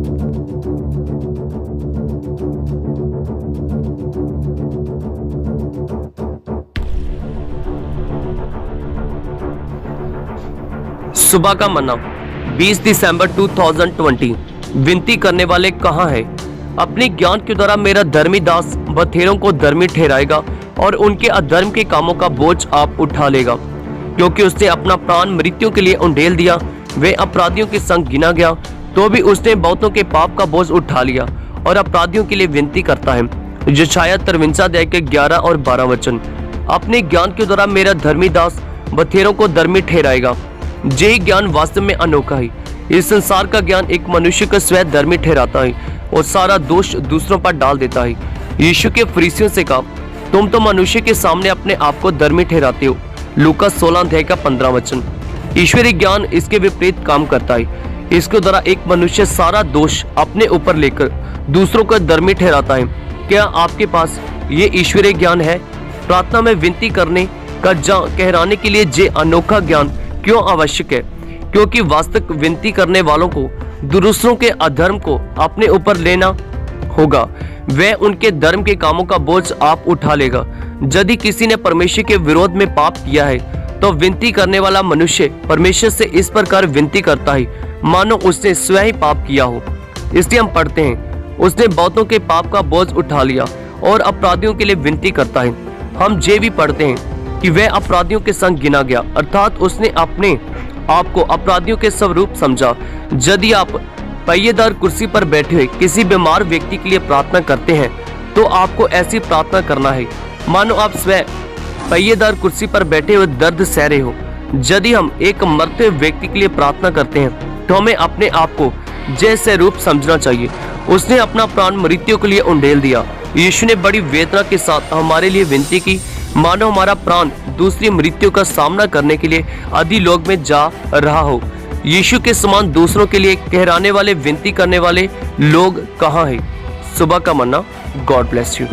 सुबह का मन्ना 20 दिसंबर 2020। विनती करने वाले कहाँ है? अपने ज्ञान के द्वारा मेरा धर्मी दास बथेरों को धर्मी ठहराएगा और उनके अधर्म के कामों का बोझ आप उठा लेगा। क्योंकि उसने अपना प्राण मृत्यु के लिए उंडेल दिया, वे अपराधियों के संग गिना गया, तो भी उसने बहुतों के पाप का बोझ उठा लिया और अपराधियों के लिए विनती करता है। यशायाह 53 अध्याय के 11 और 12 वचन। अपने ज्ञान के द्वारा मेरा धर्मी दास बथेरों को धर्मी ठहराएगा। यही ज्ञान वास्तव में अनोखा है। इस संसार का ज्ञान एक मनुष्य को स्वयं धर्मी ठहराता है और सारा दोष दूसरों पर डाल देता है। यीशु के फरीसियों से कहा, तुम तो मनुष्य के सामने अपने आप को धर्मी ठहराते हो। लूका 16 अध्याय का 15 वचन। ईश्वरीय ज्ञान इसके विपरीत काम करता है। इसके द्वारा एक मनुष्य सारा दोष अपने ऊपर लेकर दूसरों को धर्मी ठहराता है। क्या आपके पास ये ईश्वरीय ज्ञान है? प्रार्थना में विनती करने का कहराने के लिए ये अनोखा ज्ञान क्यों आवश्यक है? क्योंकि वास्तविक विनती करने वालों को दूसरों के अधर्म को अपने ऊपर लेना होगा। वह उनके धर्म के कामों का बोझ आप उठा लेगा। यदि किसी ने परमेश्वर के विरोध में पाप किया है तो विनती करने वाला मनुष्य परमेश्वर से इस प्रकार विनती करता है मानो उसने स्वयं ही पाप किया हो। इसलिए हम पढ़ते हैं, उसने बहुतों के पाप का बोझ उठा लिया और अपराधियों के लिए विनती करता है। हम ये भी पढ़ते हैं कि वह अपराधियों के संग गिना गया, अर्थात उसने अपने आप को अपराधियों के स्वरूप समझा। यदि आप पहिएदार कुर्सी पर बैठे हुए किसी बीमार व्यक्ति के लिए प्रार्थना करते हैं तो आपको ऐसी प्रार्थना करना है मानो आप स्वयं पहिएदार कुर्सी पर बैठे हुए दर्द सह रहे हो। यदि हम एक मरते हुए व्यक्ति के लिए प्रार्थना करते हैं तो हमें अपने आप को जैसे रूप समझना चाहिए। उसने अपना प्राण मृत्यु के लिए उंडेल दिया। यीशु ने बड़ी वेदना के साथ हमारे लिए विनती की मानो हमारा प्राण दूसरी मृत्यु का सामना करने के लिए अधोलोक में जा रहा हो। यीशु के समान दूसरों के लिए कहराने वाले, विनती करने वाले लोग कहाँ हैं? सुबह का मन्ना। God bless you.